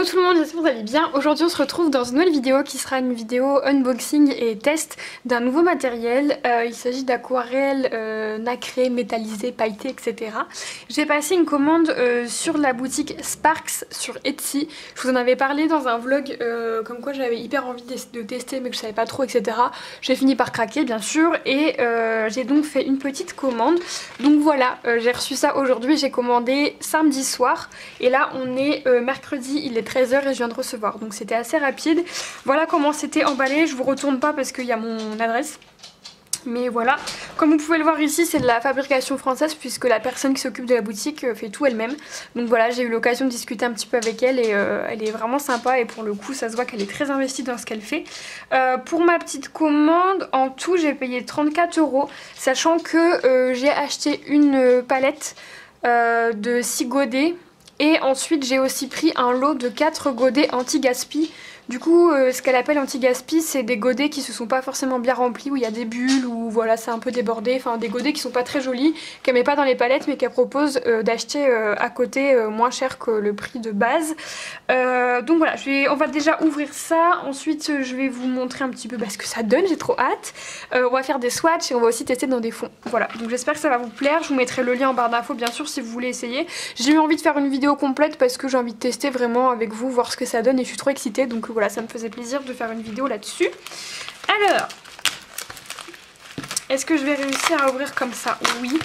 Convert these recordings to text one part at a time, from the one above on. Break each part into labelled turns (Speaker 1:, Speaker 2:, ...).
Speaker 1: Hello tout le monde, j'espère que vous allez bien. Aujourd'hui on se retrouve dans une nouvelle vidéo qui sera une vidéo unboxing et test d'un nouveau matériel. Il s'agit d'aquarelles nacrées, métallisées, pailletées, etc. J'ai passé une commande sur la boutique Sparks sur Etsy. Je vous en avais parlé dans un vlog comme quoi j'avais hyper envie de tester mais que je savais pas trop, etc. J'ai fini par craquer bien sûr et j'ai donc fait une petite commande. Donc voilà, j'ai reçu ça aujourd'hui, j'ai commandé samedi soir et là on est mercredi, il est 13h et je viens de recevoir, donc c'était assez rapide. Voilà comment c'était emballé, je vous retourne pas parce qu'il y a mon adresse. Mais voilà, comme vous pouvez le voir ici, c'est de la fabrication française puisque la personne qui s'occupe de la boutique fait tout elle-même. Donc voilà, j'ai eu l'occasion de discuter un petit peu avec elle et elle est vraiment sympa et pour le coup ça se voit qu'elle est très investie dans ce qu'elle fait. Pour ma petite commande, en tout j'ai payé 34 €, sachant que j'ai acheté une palette de 6 godets. Et ensuite j'ai aussi pris un lot de 4 godets anti-gaspi. Du coup ce qu'elle appelle anti-gaspi, c'est des godets qui se sont pas forcément bien remplis, où il y a des bulles, ou voilà c'est un peu débordé, enfin des godets qui sont pas très jolis, qu'elle met pas dans les palettes mais qu'elle propose d'acheter à côté moins cher que le prix de base. Donc voilà, on va déjà ouvrir ça, ensuite je vais vous montrer un petit peu ce que ça donne, j'ai trop hâte. On va faire des swatchs et on va aussi tester dans des fonds. Voilà, donc j'espère que ça va vous plaire, je vous mettrai le lien en barre d'infos bien sûr si vous voulez essayer. J'ai eu envie de faire une vidéo complète parce que j'ai envie de tester vraiment avec vous, voir ce que ça donne et je suis trop excitée, donc voilà, ça me faisait plaisir de faire une vidéo là-dessus. Alors, est-ce que je vais réussir à ouvrir comme ça? Oui.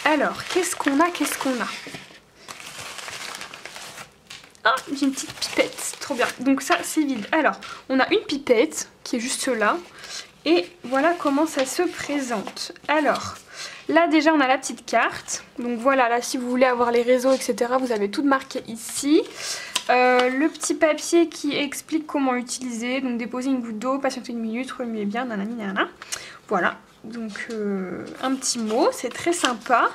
Speaker 1: Alors, qu'est-ce qu'on a? Ah, j'ai une petite pipette, trop bien. Donc ça, c'est vide. Alors, on a une pipette qui est juste là. Et voilà comment ça se présente. Alors, là déjà on a la petite carte. Donc voilà, là si vous voulez avoir les réseaux, etc., vous avez tout marqué ici. Le petit papier qui explique comment utiliser. Donc déposer une goutte d'eau, patienter une minute, remuer bien, nanani nanana. Voilà, donc un petit mot, c'est très sympa.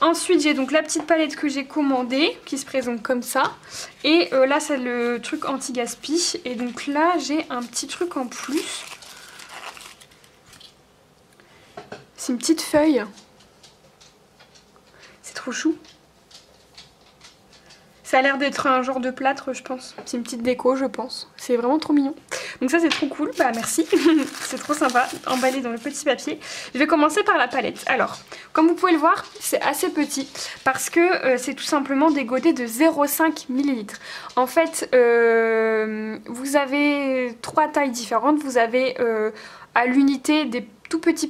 Speaker 1: Ensuite j'ai donc la petite palette que j'ai commandée qui se présente comme ça. Et là c'est le truc anti-gaspi. Et donc là j'ai un petit truc en plus. C'est une petite feuille. C'est trop chou. Ça a l'air d'être un genre de plâtre, je pense. C'est une petite déco, je pense. C'est vraiment trop mignon. Donc ça, c'est trop cool. Bah, merci. C'est trop sympa, emballé dans le petit papier. Je vais commencer par la palette. Alors, comme vous pouvez le voir, c'est assez petit parce que c'est tout simplement des godets de 0,5 ml. En fait, vous avez 3 tailles différentes. Vous avez à l'unité des tout petits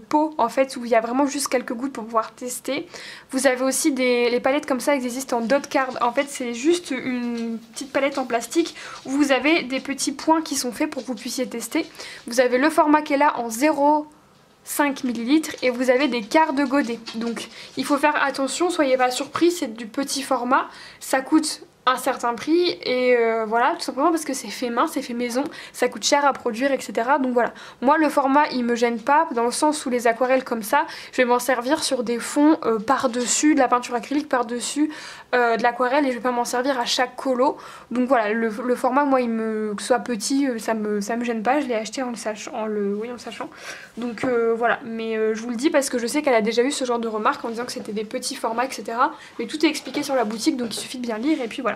Speaker 1: pots en fait où il y a vraiment juste quelques gouttes pour pouvoir tester. Vous avez aussi les palettes comme ça, elles existent en dot card. En fait c'est juste une petite palette en plastique où vous avez des petits points qui sont faits pour que vous puissiez tester. Vous avez le format qui est là en 0,5 ml et vous avez des quarts de godet. Donc il faut faire attention, soyez pas surpris, c'est du petit format, ça coûte un certain prix et voilà, tout simplement parce que c'est fait main, c'est fait maison, ça coûte cher à produire, etc. Donc voilà, moi le format il me gêne pas dans le sens où les aquarelles comme ça, je vais m'en servir sur des fonds par-dessus, de la peinture acrylique par-dessus de l'aquarelle et je vais pas m'en servir à chaque colo. Donc voilà, le format moi que ce soit petit, ça me gêne pas, je l'ai acheté en le sachant. Donc voilà, mais je vous le dis parce que je sais qu'elle a déjà eu ce genre de remarques en disant que c'était des petits formats, etc. Mais tout est expliqué sur la boutique donc il suffit de bien lire et puis voilà.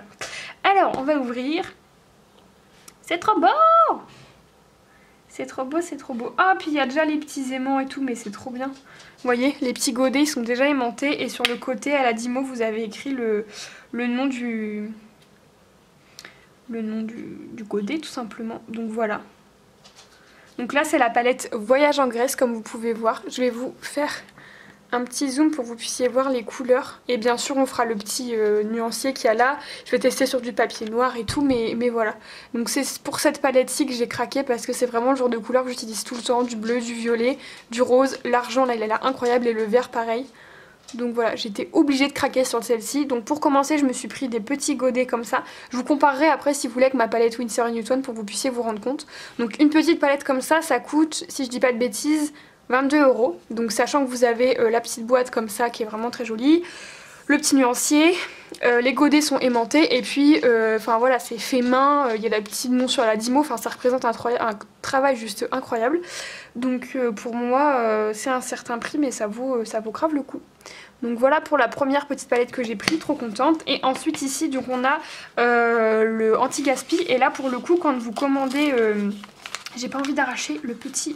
Speaker 1: Alors on va ouvrir. C'est trop beau! C'est trop beau, c'est trop beau. Ah, puis il y a déjà les petits aimants et tout, mais c'est trop bien. Vous voyez, les petits godets, ils sont déjà aimantés. Et sur le côté, à la 10 mots, vous avez écrit le nom du godet, tout simplement. Donc voilà. Donc là, c'est la palette Voyage en Grèce, comme vous pouvez voir. Je vais vous faire un petit zoom pour que vous puissiez voir les couleurs. Et bien sûr, on fera le petit nuancier qu'il y a là. Je vais tester sur du papier noir et tout, mais voilà. Donc c'est pour cette palette-ci que j'ai craqué parce que c'est vraiment le genre de couleur que j'utilise tout le temps. Du bleu, du violet, du rose, l'argent, là, il a l'air incroyable et le vert, pareil. Donc voilà, j'étais obligée de craquer sur celle-ci. Donc pour commencer, je me suis pris des petits godets comme ça. Je vous comparerai après si vous voulez avec ma palette Winsor & Newton pour que vous puissiez vous rendre compte. Donc une petite palette comme ça coûte, si je dis pas de bêtises, 22 €. Donc sachant que vous avez la petite boîte comme ça qui est vraiment très jolie. Le petit nuancier, Les godets sont aimantés et puis enfin voilà, c'est fait main, il y a la petite nom sur la Dymo, enfin ça représente un travail juste incroyable. Donc pour moi c'est un certain prix mais ça vaut grave le coup. Donc voilà pour la première petite palette que j'ai pris, trop contente. Et ensuite ici donc on a le anti-gaspi et là pour le coup quand vous commandez, j'ai pas envie d'arracher le petit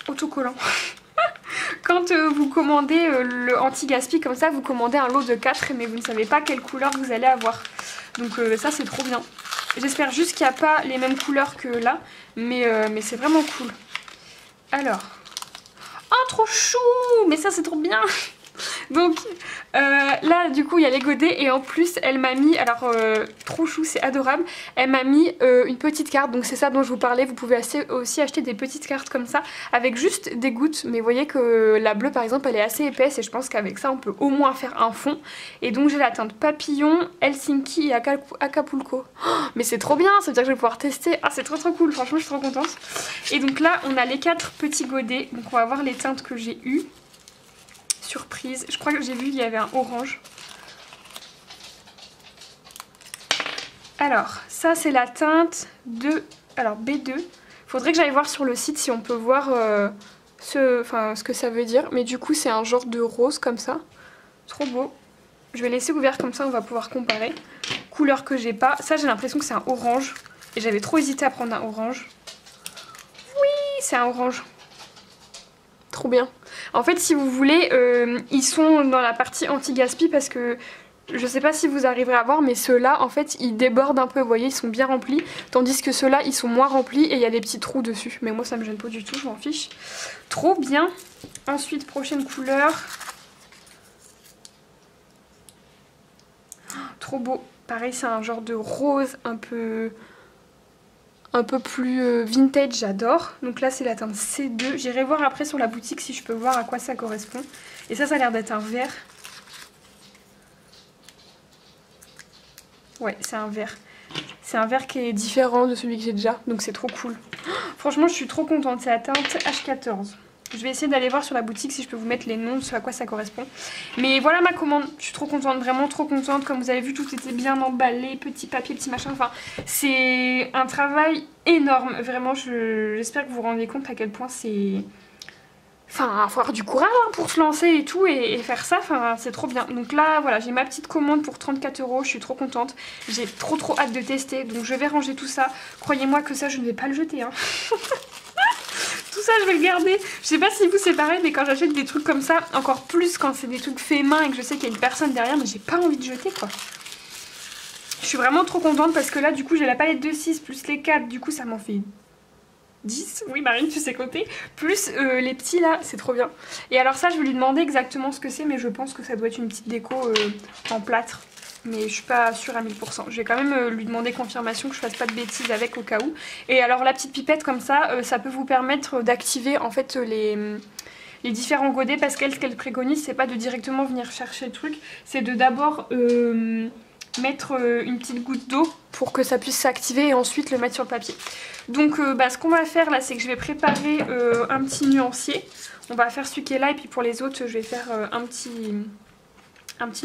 Speaker 1: autocollant. Quand vous commandez le anti-gaspi comme ça, vous commandez un lot de 4 mais vous ne savez pas quelle couleur vous allez avoir. Donc ça c'est trop bien. J'espère juste qu'il n'y a pas les mêmes couleurs que là, mais c'est vraiment cool. Alors, oh trop chou, mais ça c'est trop bien. Donc là du coup il y a les godets et en plus elle m'a mis, alors trop chou, c'est adorable, elle m'a mis une petite carte, donc c'est ça dont je vous parlais, vous pouvez aussi acheter des petites cartes comme ça avec juste des gouttes, mais vous voyez que la bleue par exemple elle est assez épaisse et je pense qu'avec ça on peut au moins faire un fond. Et donc j'ai la teinte papillon, Helsinki et Acapulco. Oh, mais c'est trop bien, ça veut dire que je vais pouvoir tester, ah c'est trop cool, franchement je suis trop contente. Et donc là on a les 4 petits godets, donc on va voir les teintes que j'ai eues. Surprise, je crois que j'ai vu qu'il y avait un orange. Alors ça c'est la teinte de B2. Faudrait que j'aille voir sur le site si on peut voir ce que ça veut dire, mais du coup c'est un genre de rose comme ça, trop beau. Je vais laisser ouvert comme ça on va pouvoir comparer. Couleur que j'ai pas, ça j'ai l'impression que c'est un orange et j'avais trop hésité à prendre un orange. Oui c'est un orange. Trop bien. En fait si vous voulez ils sont dans la partie anti-gaspi parce que je sais pas si vous arriverez à voir mais ceux-là en fait ils débordent un peu, vous voyez ils sont bien remplis, tandis que ceux-là ils sont moins remplis et il y a des petits trous dessus, mais moi ça me gêne pas du tout, je m'en fiche. Trop bien. Ensuite prochaine couleur. Oh, trop beau, pareil c'est un genre de rose un peu plus vintage, j'adore. Donc là c'est la teinte C2. J'irai voir après sur la boutique si je peux voir à quoi ça correspond. Et ça a l'air d'être un vert. Ouais, c'est un vert. C'est un vert qui est différent de celui que j'ai déjà. Donc c'est trop cool. Oh, franchement je suis trop contente. C'est la teinte H14. Je vais essayer d'aller voir sur la boutique si je peux vous mettre les noms de ce à quoi ça correspond. Mais voilà ma commande, je suis trop contente, vraiment trop contente. Comme vous avez vu, tout était bien emballé, petit papier, petit machin. Enfin, c'est un travail énorme. Vraiment, j'espère que vous vous rendez compte à quel point c'est... Enfin, il faut avoir du courage hein, pour se lancer et tout et faire ça, enfin, c'est trop bien. Donc là, voilà, j'ai ma petite commande pour 34 €, je suis trop contente. J'ai trop hâte de tester, donc je vais ranger tout ça. Croyez-moi que ça, je ne vais pas le jeter, hein. Tout ça je vais le garder. Je sais pas si vous c'est pareil mais quand j'achète des trucs comme ça, encore plus quand c'est des trucs faits main et que je sais qu'il y a une personne derrière, mais j'ai pas envie de jeter quoi. Je suis vraiment trop contente parce que là du coup j'ai la palette de 6 plus les 4, du coup ça m'en fait 10. Oui Marine tu sais compter. Plus les petits là, c'est trop bien. Et alors ça je vais lui demander exactement ce que c'est mais je pense que ça doit être une petite déco en plâtre. Mais je suis pas sûre à 1000%. Je vais quand même lui demander confirmation que je fasse pas de bêtises avec au cas où. Et alors la petite pipette comme ça, ça peut vous permettre d'activer en fait les différents godets parce qu'elle ce qu'elle préconise c'est pas de directement venir chercher le truc, c'est de d'abord mettre une petite goutte d'eau pour que ça puisse s'activer et ensuite le mettre sur le papier. Donc ce qu'on va faire là c'est que je vais préparer un petit nuancier. On va faire celui qui est là et puis pour les autres je vais faire un petit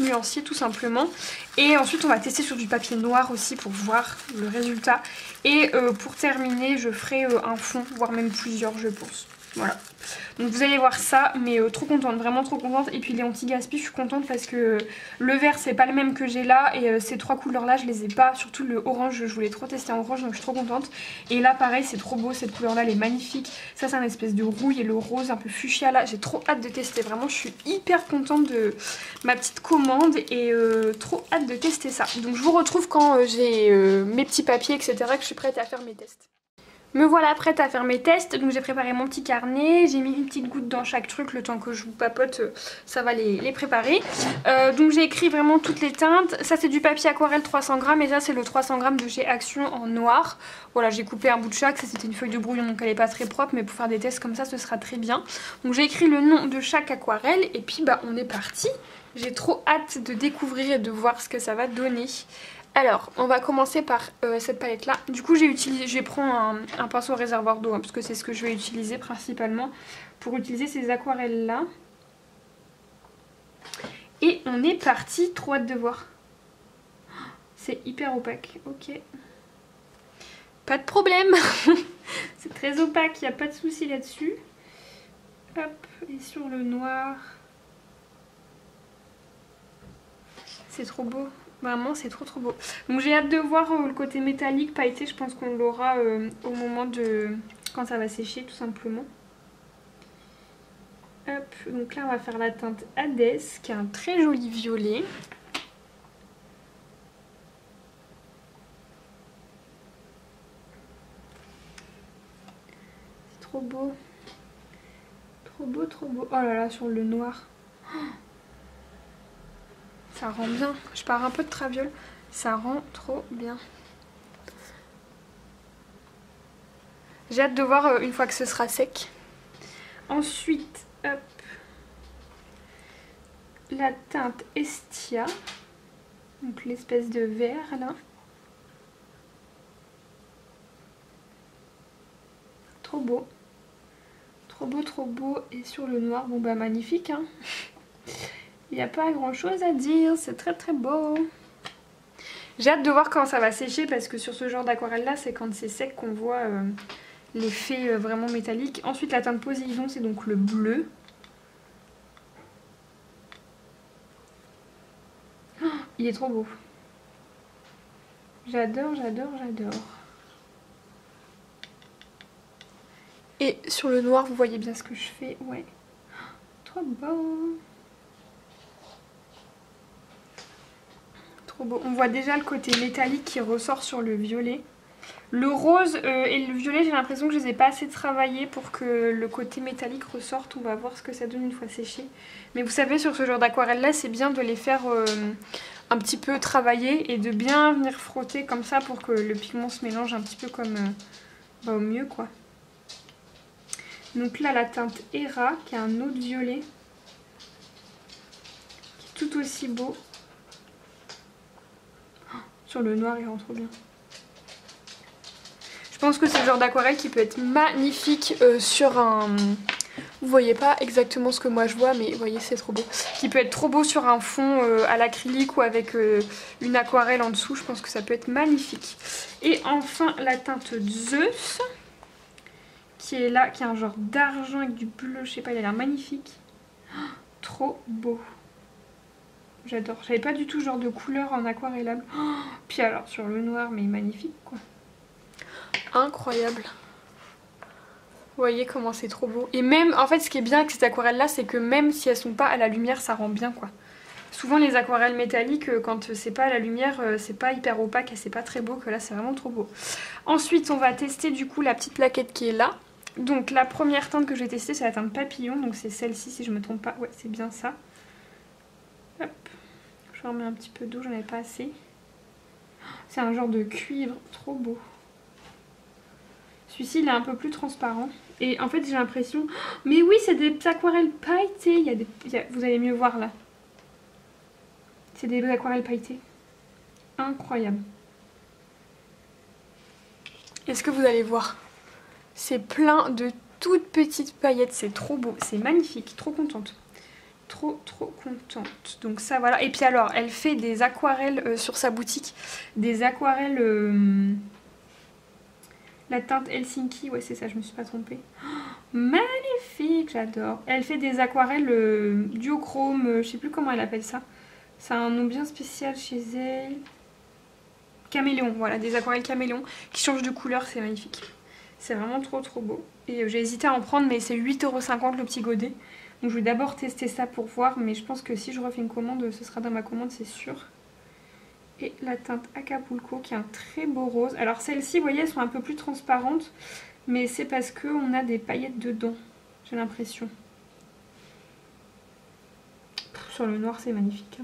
Speaker 1: nuancier tout simplement. Et ensuite on va tester sur du papier noir aussi pour voir le résultat. Et pour terminer je ferai un fond, voire même plusieurs je pense. Voilà. Donc vous allez voir ça, mais trop contente, vraiment trop contente. Et puis les anti-gaspi, je suis contente parce que le vert c'est pas le même que j'ai là. Et ces trois couleurs là je les ai pas, surtout le orange, je voulais trop tester en orange donc je suis trop contente. Et là pareil c'est trop beau, cette couleur là elle est magnifique. Ça c'est un espèce de rouille et le rose un peu fuchsia là, j'ai trop hâte de tester. Vraiment je suis hyper contente de ma petite commande et trop hâte de tester ça. Donc je vous retrouve quand j'ai mes petits papiers etc, que je suis prête à faire mes tests. Me voilà prête à faire mes tests, donc j'ai préparé mon petit carnet, j'ai mis une petite goutte dans chaque truc, le temps que je vous papote, ça va les préparer. Donc j'ai écrit vraiment toutes les teintes, ça c'est du papier aquarelle 300 grammes et ça c'est le 300 grammes de chez Action en noir. Voilà j'ai coupé un bout de chaque, ça c'était une feuille de brouillon donc elle est pas très propre mais pour faire des tests comme ça ce sera très bien. Donc j'ai écrit le nom de chaque aquarelle et puis bah on est parti. J'ai trop hâte de découvrir et de voir ce que ça va donner. Alors, on va commencer par cette palette là. Du coup, je vais prendre un pinceau réservoir d'eau hein, parce que c'est ce que je vais utiliser principalement pour utiliser ces aquarelles là. Et on est parti, trop hâte de voir. C'est hyper opaque, ok. Pas de problème. C'est très opaque, il n'y a pas de souci là-dessus. Hop, et sur le noir. C'est trop beau. Vraiment, c'est trop trop beau. Donc j'ai hâte de voir le côté métallique pailleté. Je pense qu'on l'aura au moment de... quand ça va sécher tout simplement. Hop, donc là on va faire la teinte Hades qui a un très joli violet. C'est trop beau. Trop beau, trop beau. Oh là là, sur le noir. Ça rend bien. Je pars un peu de traviole. Ça rend trop bien. J'ai hâte de voir une fois que ce sera sec. Ensuite, hop, la teinte Estia. Donc l'espèce de vert là. Trop beau. Trop beau, trop beau. Et sur le noir, bon bah magnifique hein. Il n'y a pas grand chose à dire, c'est très très beau. J'ai hâte de voir quand ça va sécher parce que sur ce genre d'aquarelle là, c'est quand c'est sec qu'on voit l'effet vraiment métallique. Ensuite la teinte Poséidon, c'est donc le bleu. Oh, il est trop beau. J'adore, j'adore, j'adore. Et sur le noir, vous voyez bien ce que je fais, ouais. Trop beau. Trop beau. On voit déjà le côté métallique qui ressort sur le violet. Le rose et le violet, j'ai l'impression que je les ai pas assez travaillés pour que le côté métallique ressorte. On va voir ce que ça donne une fois séché. Mais vous savez, sur ce genre d'aquarelle là, c'est bien de les faire un petit peu travailler et de bien venir frotter comme ça pour que le pigment se mélange un petit peu comme au mieux quoi. Donc là, la teinte Hera, qui a un autre violet, qui est tout aussi beau. Oh, sur le noir, il rend trop bien. Je pense que c'est le genre d'aquarelle qui peut être magnifique sur un... Vous voyez pas exactement ce que moi je vois, mais vous voyez, c'est trop beau. Qui peut être trop beau sur un fond à l'acrylique ou avec une aquarelle en dessous. Je pense que ça peut être magnifique. Et enfin, la teinte Zeus, qui est là, qui a un genre d'argent avec du bleu, je sais pas, il a l'air magnifique. Oh, trop beau. J'adore. J'avais pas du tout ce genre de couleur en aquarellable. Oh, puis alors, sur le noir, mais magnifique, quoi. Incroyable. Vous voyez comment c'est trop beau. Et même, en fait, ce qui est bien avec ces aquarelles-là, c'est que même si elles sont pas à la lumière, ça rend bien, quoi. Souvent, les aquarelles métalliques, quand c'est pas à la lumière, c'est pas hyper opaque et c'est pas très beau, que là, c'est vraiment trop beau. Ensuite, on va tester, du coup, la petite plaquette qui est là. Donc, la première teinte que je vais tester, c'est la teinte Papillon. Donc, c'est celle-ci, si je me trompe pas. Ouais, c'est bien ça. Hop. Je remets un petit peu d'eau, j'en ai pas assez. C'est un genre de cuivre, trop beau. Celui-ci, il est un peu plus transparent. Et en fait, j'ai l'impression... Mais oui, c'est des aquarelles pailletées. Vous allez mieux voir, là. C'est des aquarelles pailletées. Incroyable. Est-ce que vous allez voir? C'est plein de toutes petites paillettes. C'est trop beau. C'est magnifique. Trop contente. Trop trop contente. Donc ça, voilà. Et puis alors, elle fait des aquarelles sur sa boutique. Des aquarelles... La teinte Helsinki, ouais c'est ça, je me suis pas trompée. Oh, magnifique, j'adore. Elle fait des aquarelles duochrome, je sais plus comment elle appelle ça. C'est un nom bien spécial chez elle. Caméléon, voilà, des aquarelles caméléon qui changent de couleur, c'est magnifique. C'est vraiment trop trop beau. Et j'ai hésité à en prendre, mais c'est 8,50 € le petit godet. Donc je vais d'abord tester ça pour voir, mais je pense que si je refais une commande, ce sera dans ma commande, c'est sûr. Et la teinte Acapulco qui est un très beau rose. Alors celles-ci, vous voyez, elles sont un peu plus transparentes, mais c'est parce qu'on a des paillettes dedans, j'ai l'impression. Sur le noir, c'est magnifique.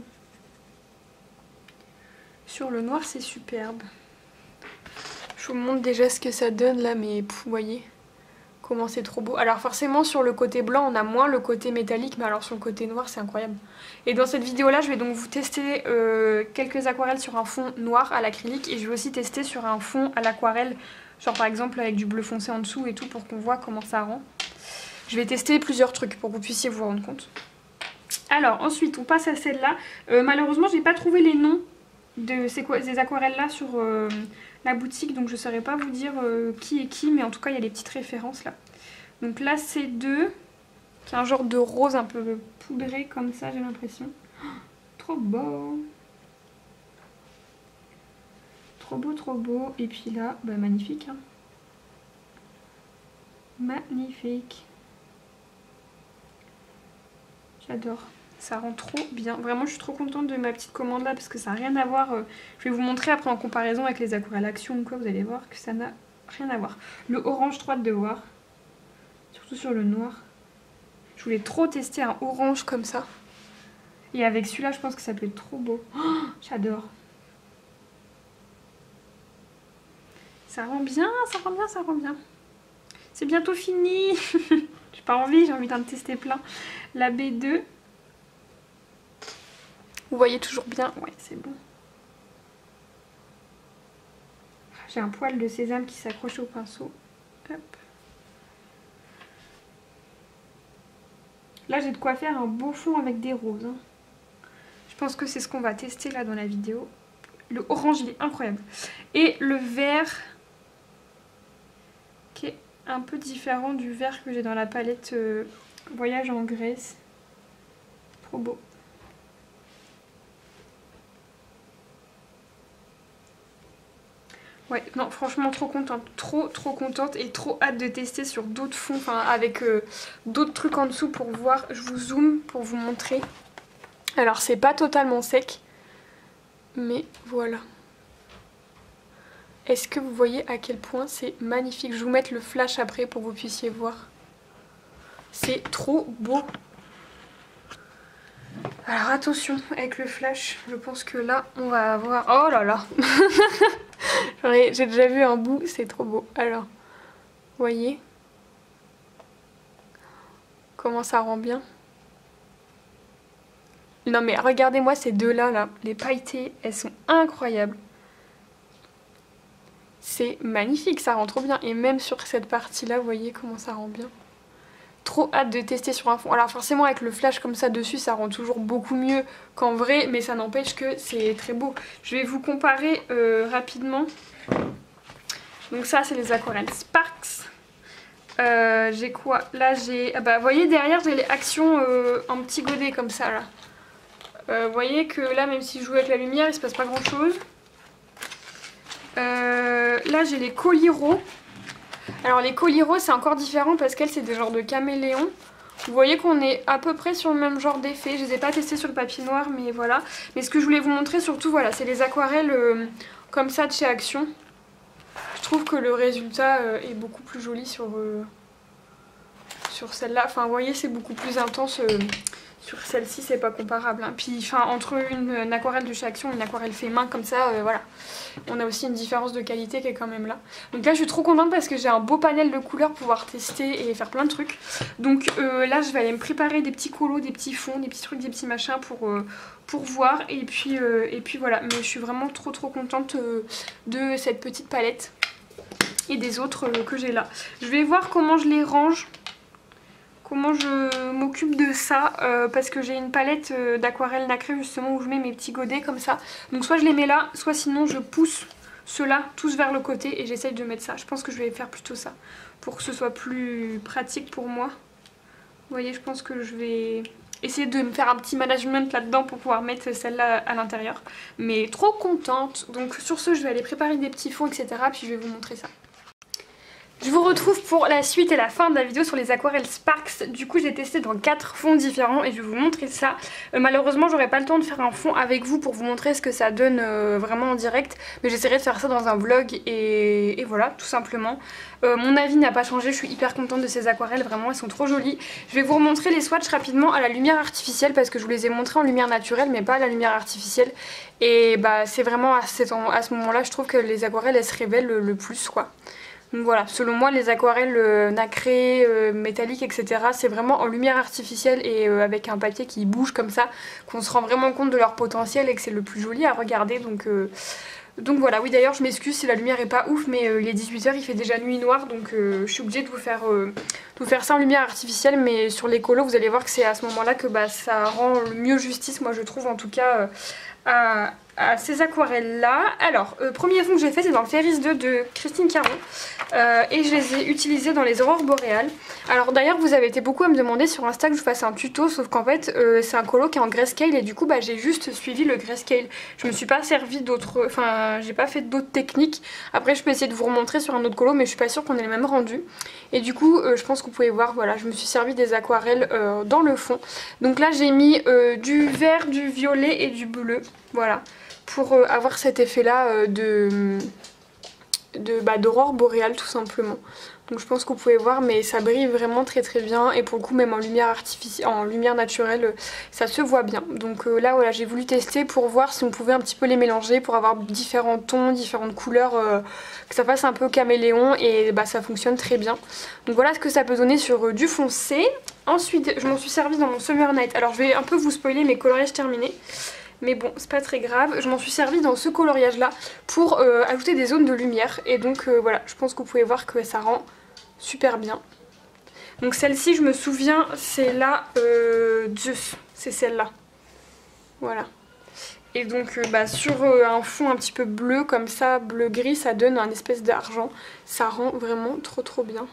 Speaker 1: Sur le noir, c'est superbe. Je vous montre déjà ce que ça donne là, mais vous voyez comment c'est trop beau. Alors forcément, sur le côté blanc, on a moins le côté métallique, mais alors sur le côté noir, c'est incroyable. Et dans cette vidéo là, je vais donc vous tester quelques aquarelles sur un fond noir à l'acrylique, et je vais aussi tester sur un fond à l'aquarelle, genre par exemple avec du bleu foncé en dessous et tout, pour qu'on voit comment ça rend. Je vais tester plusieurs trucs pour que vous puissiez vous rendre compte. Alors ensuite on passe à celle-là. Malheureusement j'ai pas trouvé les noms de ces aquarelles là sur la boutique, donc je saurais pas vous dire qui est qui, mais en tout cas il y a les petites références là. Donc là c'est deux, qui est un genre de rose un peu poudré comme ça, j'ai l'impression. Oh, trop beau. Trop beau, trop beau. Et puis là, bah, magnifique. Hein. Magnifique. J'adore. Ça rend trop bien. Vraiment, je suis trop contente de ma petite commande là parce que ça n'a rien à voir. Je vais vous montrer après en comparaison avec les aquarelles Action ou quoi. Vous allez voir que ça n'a rien à voir. Le orange, trop hâte de voir. Surtout sur le noir. Je voulais trop tester un orange comme ça. Et avec celui-là, je pense que ça peut être trop beau. Oh, j'adore. Ça rend bien, ça rend bien, ça rend bien. C'est bientôt fini. J'ai pas envie, j'ai envie d'en tester plein. La B2. Vous voyez toujours bien. Ouais, c'est bon. J'ai un poil de sésame qui s'accroche au pinceau. Hop. Là, j'ai de quoi faire un beau fond avec des roses. Hein. Je pense que c'est ce qu'on va tester là dans la vidéo. Le orange, il est incroyable. Et le vert, qui est un peu différent du vert que j'ai dans la palette Voyage en Grèce. Trop beau. Ouais, non, franchement trop contente, trop contente et trop hâte de tester sur d'autres fonds, enfin avec d'autres trucs en dessous pour voir. Je vous zoome pour vous montrer. Alors c'est pas totalement sec, mais voilà. Est-ce que vous voyez à quel point c'est magnifique? Je vais vous mettre le flash après pour que vous puissiez voir. C'est trop beau. Alors attention avec le flash, je pense que là on va avoir... Oh là là. J'ai déjà vu un bout, c'est trop beau. Alors, vous voyez comment ça rend bien? Non mais regardez-moi ces deux-là, là. Les pailletés, elles sont incroyables. C'est magnifique, ça rend trop bien. Et même sur cette partie-là, vous voyez comment ça rend bien. Trop hâte de tester sur un fond. Alors forcément avec le flash comme ça dessus, ça rend toujours beaucoup mieux qu'en vrai, mais ça n'empêche que c'est très beau. Je vais vous comparer rapidement. Donc ça c'est les aquarelles Sparks. J'ai quoi? Là j'ai... Ah bah vous voyez derrière j'ai les actions en petit godet comme ça là. Vous voyez que là même si je joue avec la lumière il se passe pas grand chose. Là j'ai les Coliro. Alors les Coliro c'est encore différent parce qu'elles c'est des genres de caméléons. Vous voyez qu'on est à peu près sur le même genre d'effet. Je les ai pas testés sur le papier noir mais voilà. Mais ce que je voulais vous montrer surtout voilà c'est les aquarelles comme ça de chez Action. Je trouve que le résultat est beaucoup plus joli sur celle-là. Enfin vous voyez c'est beaucoup plus intense. Sur celle-ci c'est pas comparable. Hein. Puis enfin entre une aquarelle de chez Action et une aquarelle fait main comme ça, voilà. On a aussi une différence de qualité qui est quand même là. Donc là je suis trop contente parce que j'ai un beau panel de couleurs pour pouvoir tester et faire plein de trucs. Donc là je vais aller me préparer des petits colos, des petits fonds, des petits trucs, des petits machins pour voir. Et puis voilà. Mais je suis vraiment trop contente de cette petite palette et des autres que j'ai là. Je vais voir comment je les range. Comment je m'occupe de ça parce que j'ai une palette d'aquarelle nacrée justement où je mets mes petits godets comme ça. Donc soit je les mets là, soit sinon je pousse ceux-là tous vers le côté et j'essaye de mettre ça. Je pense que je vais faire plutôt ça pour que ce soit plus pratique pour moi. Vous voyez, je pense que je vais essayer de me faire un petit management là-dedans pour pouvoir mettre celle-là à l'intérieur. Mais trop contente. Donc sur ce, je vais aller préparer des petits fonds, etc. Puis je vais vous montrer ça. Je vous retrouve pour la suite et la fin de la vidéo sur les aquarelles Sparks. Du coup j'ai testé dans 4 fonds différents et je vais vous montrer ça. Malheureusement j'aurai pas le temps de faire un fond avec vous pour vous montrer ce que ça donne vraiment en direct. Mais j'essaierai de faire ça dans un vlog et voilà tout simplement. Mon avis n'a pas changé, je suis hyper contente de ces aquarelles, vraiment elles sont trop jolies. Je vais vous remontrer les swatchs rapidement à la lumière artificielle parce que je vous les ai montrés en lumière naturelle mais pas à la lumière artificielle. Et bah c'est vraiment à ce moment là je trouve que les aquarelles elles se révèlent le plus quoi. Donc voilà, selon moi les aquarelles nacrées, métalliques etc. c'est vraiment en lumière artificielle et avec un papier qui bouge comme ça qu'on se rend vraiment compte de leur potentiel et que c'est le plus joli à regarder. Donc Donc voilà, oui d'ailleurs je m'excuse si la lumière est pas ouf, mais il est 18h, il fait déjà nuit noire, donc je suis obligée de vous faire ça en lumière artificielle, mais sur les colos vous allez voir que c'est à ce moment-là que ça rend le mieux justice, moi je trouve en tout cas, à ces aquarelles là. Alors premier fond que j'ai fait c'est dans le Ferris 2 de Christine Caron, et je les ai utilisés dans les aurores boréales. Alors d'ailleurs vous avez été beaucoup à me demander sur Insta que je fasse un tuto, sauf qu'en fait c'est un colo qui est en grayscale, et du coup j'ai juste suivi le grayscale. Je me suis pas servi d'autres, enfin j'ai pas fait d'autres techniques. Après je peux essayer de vous remontrer sur un autre colo, mais je suis pas sûre qu'on ait les mêmes rendus. Et du coup je pense que vous pouvez voir, voilà, je me suis servi des aquarelles dans le fond. Donc là j'ai mis du vert, du violet et du bleu, voilà, pour avoir cet effet là d'aurore boréale tout simplement. Donc je pense que vous pouvez voir, mais ça brille vraiment très très bien, et pour le coup même en lumière artificielle, en lumière naturelle, ça se voit bien. Donc là voilà, j'ai voulu tester pour voir si on pouvait un petit peu les mélanger pour avoir différents tons, différentes couleurs, que ça fasse un peu caméléon, et ça fonctionne très bien. Donc voilà ce que ça peut donner sur du foncé. Ensuite je m'en suis servi dans mon Summer Night. Alors je vais un peu vous spoiler mes coloriages terminés, mais bon c'est pas très grave. Je m'en suis servi dans ce coloriage là pour ajouter des zones de lumière, et donc voilà, je pense que vous pouvez voir que ça rend super bien. Donc celle-ci je me souviens c'est la Zeus, c'est celle-là, voilà. Et donc sur un fond un petit peu bleu comme ça, bleu gris, ça donne un espèce d'argent, ça rend vraiment trop bien.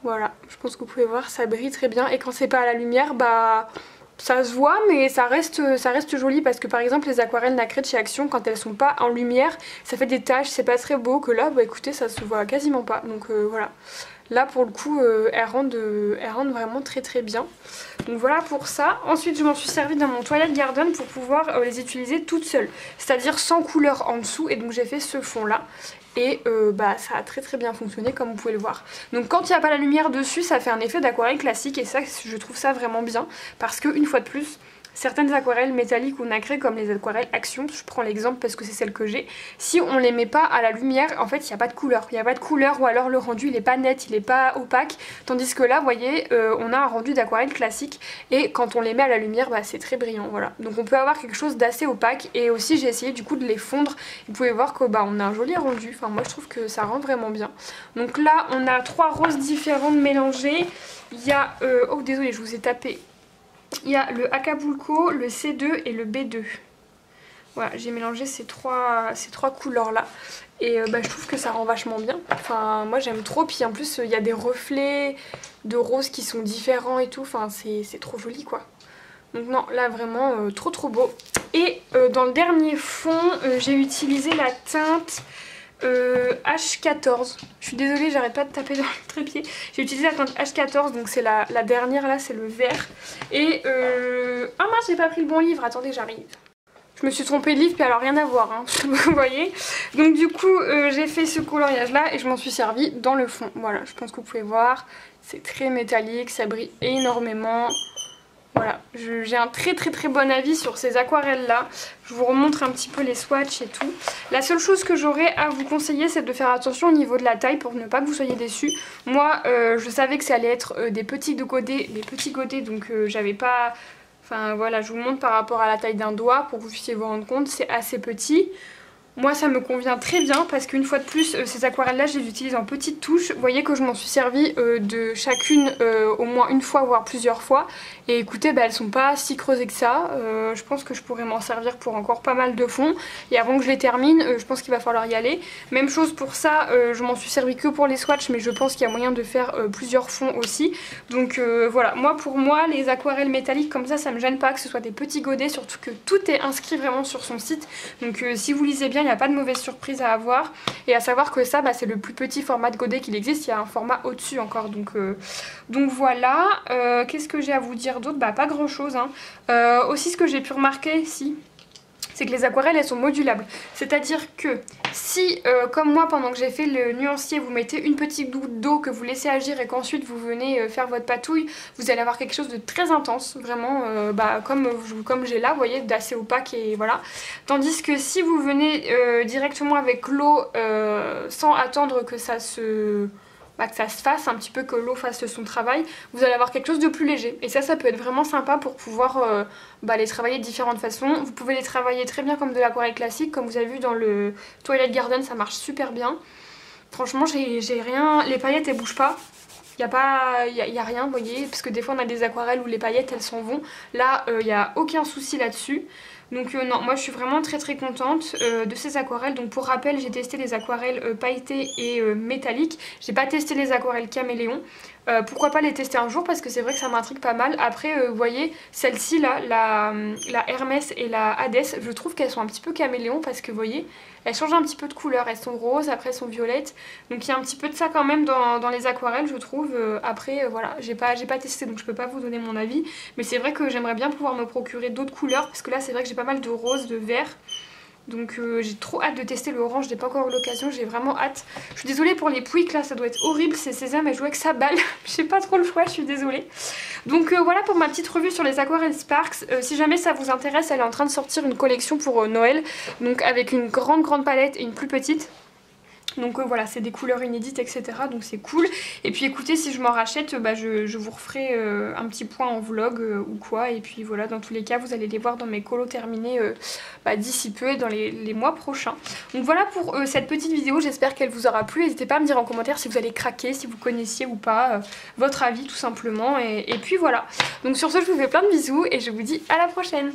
Speaker 1: Voilà, je pense que vous pouvez voir, ça brille très bien, et quand c'est pas à la lumière, ça se voit, mais ça reste joli, parce que par exemple les aquarelles nacrées de chez Action, quand elles sont pas en lumière, ça fait des taches, c'est pas très beau, que là écoutez ça se voit quasiment pas, donc voilà. Là pour le coup elles rendent vraiment très bien. Donc voilà pour ça. Ensuite je m'en suis servi dans mon Twilight Garden pour pouvoir les utiliser toutes seules, c'est-à-dire sans couleur en dessous, et donc j'ai fait ce fond là. Et ça a très bien fonctionné comme vous pouvez le voir. Donc quand il n'y a pas la lumière dessus, ça fait un effet d'aquarelle classique, et ça je trouve ça vraiment bien, parce que une fois de plus, certaines aquarelles métalliques ou nacrées comme les aquarelles Action, je prends l'exemple parce que c'est celle que j'ai, si on les met pas à la lumière, en fait il n'y a pas de couleur. Il n'y a pas de couleur, ou alors le rendu il est pas net, il est pas opaque, tandis que là vous voyez on a un rendu d'aquarelle classique, et quand on les met à la lumière c'est très brillant, voilà. Donc on peut avoir quelque chose d'assez opaque, et aussi j'ai essayé du coup de les fondre, vous pouvez voir que on a un joli rendu, enfin moi je trouve que ça rend vraiment bien. Donc là on a 3 roses différentes mélangées, il y a, oh désolé je vous ai tapé. Il y a le Acapulco, le C2 et le B2. Voilà, j'ai mélangé ces trois couleurs là. Et je trouve que ça rend vachement bien. Enfin, moi j'aime trop. Puis en plus, il y a des reflets de rose qui sont différents et tout. Enfin, c'est trop joli quoi. Donc non, là vraiment trop beau. Et dans le dernier fond, j'ai utilisé la teinte H14. Je suis désolée, j'arrête pas de taper dans le trépied. J'ai utilisé la teinte H14, donc c'est la dernière là, c'est le vert. Et ah mince, j'ai pas pris le bon livre, attendez, j'arrive. Je me suis trompée de livre, puis alors rien à voir, hein, vous voyez. Donc du coup, j'ai fait ce coloriage là, et je m'en suis servi dans le fond. Voilà, je pense que vous pouvez voir, c'est très métallique, ça brille énormément. Voilà, j'ai un très bon avis sur ces aquarelles là. Je vous remontre un petit peu les swatchs et tout. La seule chose que j'aurais à vous conseiller, c'est de faire attention au niveau de la taille pour ne pas que vous soyez déçus. Moi je savais que ça allait être des petits godets, donc j'avais pas... Enfin voilà, je vous montre par rapport à la taille d'un doigt pour que vous puissiez vous rendre compte, c'est assez petit. Moi ça me convient très bien, parce qu'une fois de plus ces aquarelles là je les utilise en petites touches. Vous voyez que je m'en suis servi de chacune au moins une fois voire plusieurs fois, et écoutez elles sont pas si creusées que ça. Je pense que je pourrais m'en servir pour encore pas mal de fonds, et avant que je les termine je pense qu'il va falloir y aller. Même chose pour ça, je m'en suis servi que pour les swatchs, mais je pense qu'il y a moyen de faire plusieurs fonds aussi. Donc voilà, pour moi les aquarelles métalliques comme ça me gêne pas, que ce soit des petits godets, surtout que tout est inscrit vraiment sur son site. Donc si vous lisez bien, il n'y a pas de mauvaise surprise à avoir. Et à savoir que ça c'est le plus petit format de godet qu'il existe, il y a un format au-dessus encore, donc voilà. Qu'est-ce que j'ai à vous dire d'autre? Pas grand chose hein. Aussi ce que j'ai pu remarquer, c'est que les aquarelles elles sont modulables, c'est-à-dire que si comme moi pendant que j'ai fait le nuancier vous mettez une petite goutte d'eau que vous laissez agir, et qu'ensuite vous venez faire votre patouille, vous allez avoir quelque chose de très intense, vraiment comme j'ai là, vous voyez, d'assez opaque, et voilà. Tandis que si vous venez directement avec l'eau sans attendre que ça se... que ça se fasse un petit peu, que l'eau fasse son travail, vous allez avoir quelque chose de plus léger. Et ça peut être vraiment sympa pour pouvoir les travailler de différentes façons. Vous pouvez les travailler très bien comme de l'aquarelle classique, comme vous avez vu dans le Twilight Garden, ça marche super bien. Franchement, j'ai rien, les paillettes elles bougent pas. Y a rien, vous voyez, parce que des fois on a des aquarelles où les paillettes elles s'en vont. Là, il n'y a aucun souci là-dessus. Donc non, moi je suis vraiment très contente de ces aquarelles. Donc pour rappel, j'ai testé les aquarelles pailletées et métalliques. J'ai pas testé les aquarelles caméléon. Pourquoi pas les tester un jour, parce que c'est vrai que ça m'intrigue pas mal. Après, vous voyez, celle-ci là, la Hermès et la Hadès, je trouve qu'elles sont un petit peu caméléon, parce que vous voyez, elles changent un petit peu de couleur. Elles sont roses, après elles sont violettes. Donc il y a un petit peu de ça quand même dans les aquarelles, je trouve. Après, voilà, j'ai pas testé, donc je peux pas vous donner mon avis. Mais c'est vrai que j'aimerais bien pouvoir me procurer d'autres couleurs, parce que là c'est vrai que j'ai pas mal de rose, de vert. Donc j'ai trop hâte de tester le orange, j'ai pas encore eu l'occasion, j'ai vraiment hâte. Je suis désolée pour les pouics là, ça doit être horrible, c'est Sésame, elle joue avec sa balle. J'ai pas trop le choix, je suis désolée. Donc voilà pour ma petite revue sur les aquarelles Sparks. Si jamais ça vous intéresse, elle est en train de sortir une collection pour Noël. Donc avec une grande palette et une plus petite. Donc voilà, c'est des couleurs inédites, etc. Donc c'est cool. Et puis écoutez, si je m'en rachète, je vous referai un petit point en vlog ou quoi. Et puis voilà, dans tous les cas, vous allez les voir dans mes colos terminés d'ici peu et dans les mois prochains. Donc voilà pour cette petite vidéo, j'espère qu'elle vous aura plu. N'hésitez pas à me dire en commentaire si vous allez craquer, si vous connaissiez ou pas, votre avis tout simplement. Et puis voilà. Donc sur ce, je vous fais plein de bisous et je vous dis à la prochaine.